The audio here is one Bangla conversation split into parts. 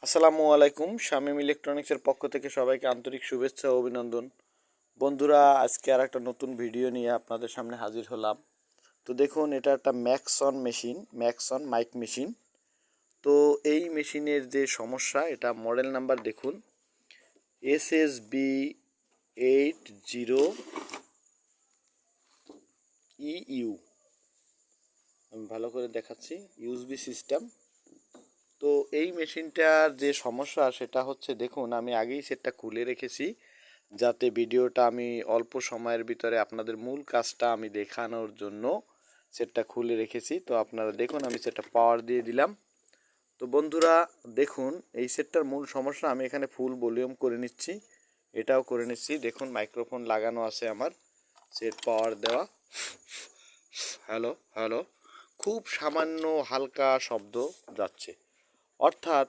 আসসালামু আলাইকুম। শামীম ইলেকট্রনিক্সের পক্ষ থেকে সবাইকে আন্তরিক শুভেচ্ছা ও অভিনন্দন। বন্ধুরা, আজকে আর একটা নতুন ভিডিও নিয়ে আপনাদের সামনে হাজির হলাম। তো দেখুন, এটা একটা Maxon machine, Maxon mic machine. তো এই মেশিনের যে সমস্যা, এটা মডেল নাম্বার দেখুন ssb80eu। আমি ভালো করে দেখাচ্ছি, ইউএসবি সিস্টেম। তো এই মেশিনটার যে সমস্যা সেটা হচ্ছে, দেখুন আমি আগেই সেটটা খুলে রেখেছি যাতে ভিডিওটা আমি অল্প সময়ের ভিতরে আপনাদের মূল কাজটা আমি দেখানোর জন্য সেটটা খুলে রেখেছি। তো আপনারা দেখুন, আমি সেটটা পাওয়ার দিয়ে দিলাম। তো বন্ধুরা দেখুন, এই সেটটার মূল সমস্যা, আমি এখানে ফুল ভলিউম করে নিচ্ছি, এটাও করে নিচ্ছি। দেখুন মাইক্রোফোন লাগানো আছে আমার, সেট পাওয়ার দেওয়া। হ্যালো হ্যালো, খুব সামান্য হালকা শব্দ যাচ্ছে। অর্থাৎ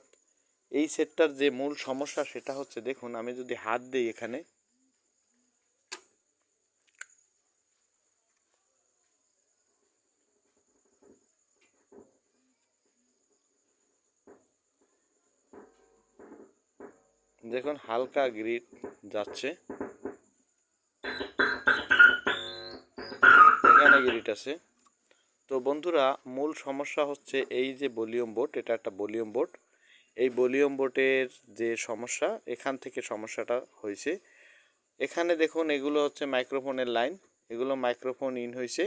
এই সেটটার যে মূল সমস্যা সেটা হচ্ছে, দেখুন আমি যদি হাত দিই এখানে, দেখুন হালকা গ্রিড যাচ্ছে, এখানে গ্রিড আছে। তো বন্ধুরা, মূল সমস্যা হচ্ছে এই যে ভলিউম বোর্ড, এটা একটা ভলিউম বোর্ড। এই ভলিউম বোর্ডের যে সমস্যা, এখান থেকে সমস্যাটা হয়েছে। এখানে দেখুন, এগুলো হচ্ছে মাইক্রোফোনের লাইন, এগুলো মাইক্রোফোন ইন হয়েছে,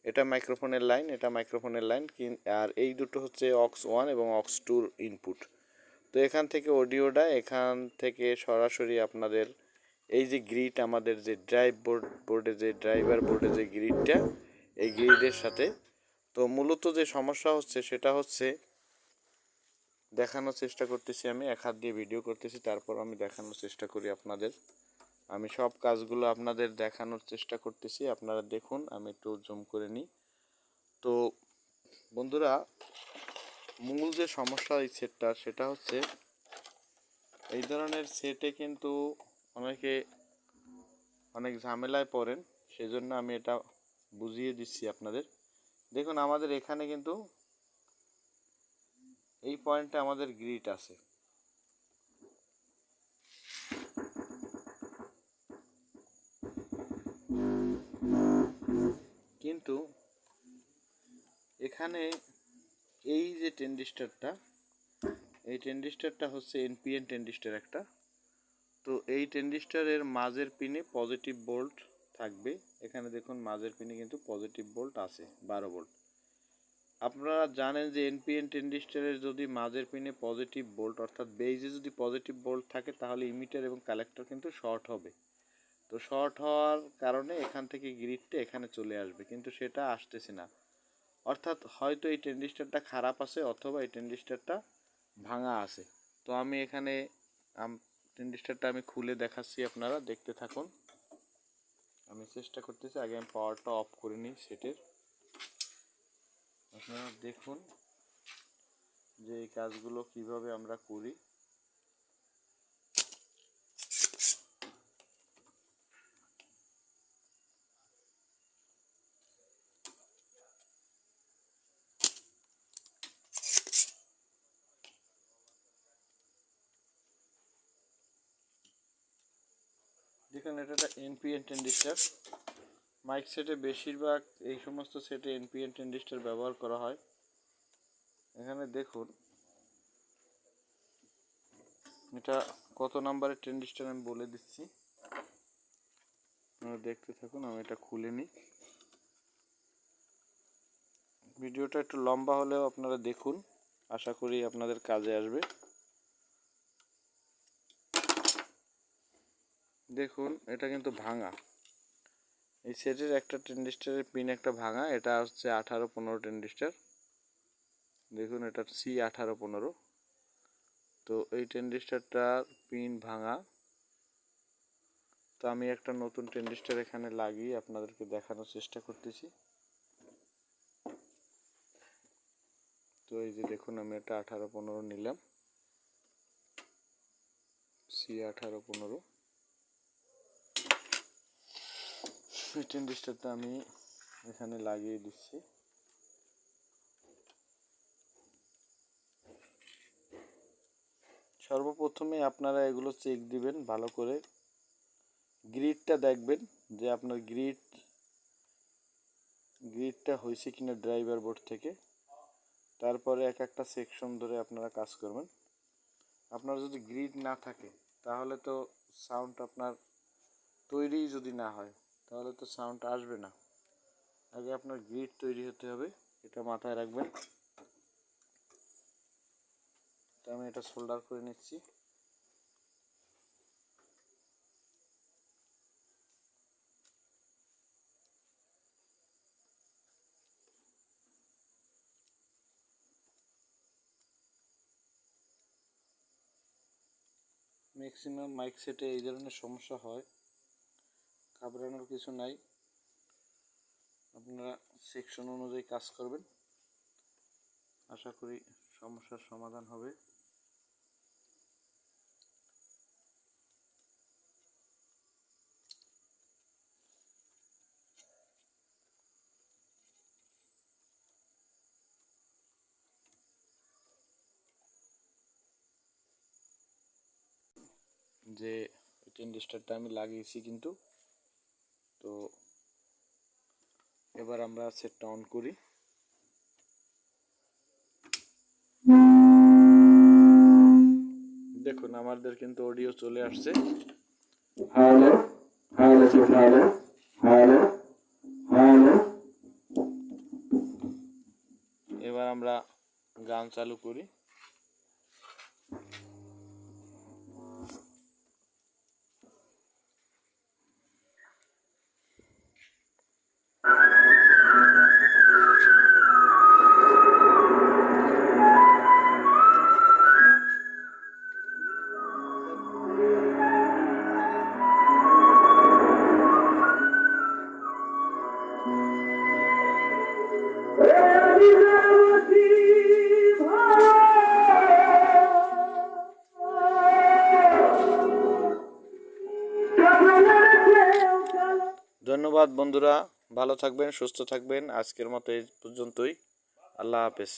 এটা মাইক্রোফোনের লাইন, এটা মাইক্রোফোনের লাইন, আর এই দুটো হচ্ছে অক্স 1 এবং অক্স 2 ইনপুট। তো এখান থেকে অডিওটা, এখান থেকে সরাসরি আপনাদের এই যে গ্রিড, আমাদের যে বোর্ডে যে ড্রাইভার বোর্ডে যে গ্রিডটা, এই গ্রিডের সাথে। তো মূলত যে সমস্যা হচ্ছে সেটা হচ্ছে, দেখানোর চেষ্টা করতেছি, আমি এক হাত দিয়ে ভিডিও করতেছি, তারপর আমি দেখানোর চেষ্টা করি আপনাদের। আমি সব কাজগুলো আপনাদের দেখানোর চেষ্টা করতেছি, আপনারা দেখুন। আমি একটু জুম করে নিই। তো বন্ধুরা, মূল যে সমস্যা এই সেটটার সেটা হচ্ছে, এই ধরনের সেটে কিন্তু অনেকে অনেক ঝামেলায় পড়েন, সেজন্য আমি এটা বুঝিয়ে দিচ্ছি আপনাদের। দেখুন আমাদের এখানে কিন্তু এই পয়েন্টে আমাদের গ্রিড আছে, কিন্তু এখানে এই যে ট্রানজিস্টরটা, এই ট্রানজিস্টরটা হচ্ছে এনপিএন ট্রানজিস্টর একটা। তো এই ট্রানজিস্টরের মাঝের পিনে পজিটিভ ভোল্ট থাকবে। এখানে দেখুন মাঝের পিনে কিন্তু পজিটিভ ভোল্ট আছে 12 ভোল্ট। আপনারা জানেন যে এনপিএন ট্রানজিস্টরের যদি মাঝের পিনে পজিটিভ ভোল্ট, অর্থাৎ বেজে যদি পজিটিভ ভোল্ট থাকে, তাহলে ইমিটার এবং কালেক্টর কিন্তু শর্ট হবে। তো শর্ট হওয়ার কারণে এখান থেকে গ্রিডটা এখানে চলে আসবে, কিন্তু সেটা আসতেছে না। অর্থাৎ হয়তো এই ট্রানজিস্টরটা খারাপ আছে, অথবা এই ট্রানজিস্টরটা ভাঙা আছে। তো আমি এখানে ট্রানজিস্টরটা আমি খুলে দেখাচ্ছি, আপনারা দেখতে থাকুন। আমি চেষ্টা করতেছি, আগে আমি পাওয়ারটা অফ করে নিই সেটের। আপনারা দেখুন যে এই কাজগুলো কিভাবে আমরা করি। দেখুন, এটা একটা এনপিএন ট্রানজিস্টর। মাইক সেটে বেশিরভাগ এই সমস্ত সেটে এনপিএন ট্রানজিস্টর ব্যবহার করা হয়। এখানে দেখুন এটা কত নাম্বারের ট্রানজিস্টর আমি বলে দিচ্ছি, আপনারা দেখতে থাকুন। আমি এটা খুলে নিই। ভিডিওটা একটু লম্বা হলেও আপনারা দেখুন, আশা করি আপনাদের কাজে আসবে। দেখুন এটা কিন্তু ভাঙা, এই সেটের একটা ট্রানজিস্টরের পিন একটা ভাঙা। এটা হচ্ছে 18-15 ট্রানজিস্টর। দেখুন এটা C18-15। তো এই ট্রানজিস্টরটার পিন ভাঙা। তো আমি একটা নতুন ট্রানজিস্টর এখানে লাগিয়ে আপনাদেরকে দেখানোর চেষ্টা করতেছি। তো এই যে দেখুন, আমি একটা 18-15 নিলাম, C18-15। এই ট্রানজিস্টরটা আমি এখানে লাগিয়ে দিচ্ছি। সর্বপ্রথমে আপনারা এগুলো চেক দিবেন ভালো করে, গ্রিডটা দেখবেন যে আপনার গ্রিডটা হয়েছে কিনা ড্রাইভার বোর্ড থেকে। তারপরে এক একটা সেকশন ধরে আপনারা কাজ করবেন। আপনার যদি গ্রিড না থাকে তাহলে তো সাউন্ড আপনার তৈরি যদি না হয় তাহলে তো সাউন্ড আসবে না। আগে আপনার গ্রিড তৈরি হতে হবে, এটা মাথায় রাখবেন। তো আমি এটা সোল্ডার করে নিচ্ছি। ম্যাক্সিমাম মাইক সেটে এই ধরনের সমস্যা হয়, ঘাবড়ানোর কিছু নাই। আপনারা সেকশন অনুযায়ী কাজ করবেন, আশা করি সমস্যার সমাধান হবে। যে টেন্ডিস্টারটা আমি লাগিয়েছি কিন্তু, তো এবার আমরা সেটটা অন করি। দেখুন আমাদের কিন্তু অডিও চলে আসছে। Hello hello hello hello hello. এবার আমরা গান চালু করি। ধন্যবাদ বন্ধুরা, ভালো থাকবেন, সুস্থ থাকবেন। আজকের মতো এই পর্যন্তই। আল্লাহ হাফেজ।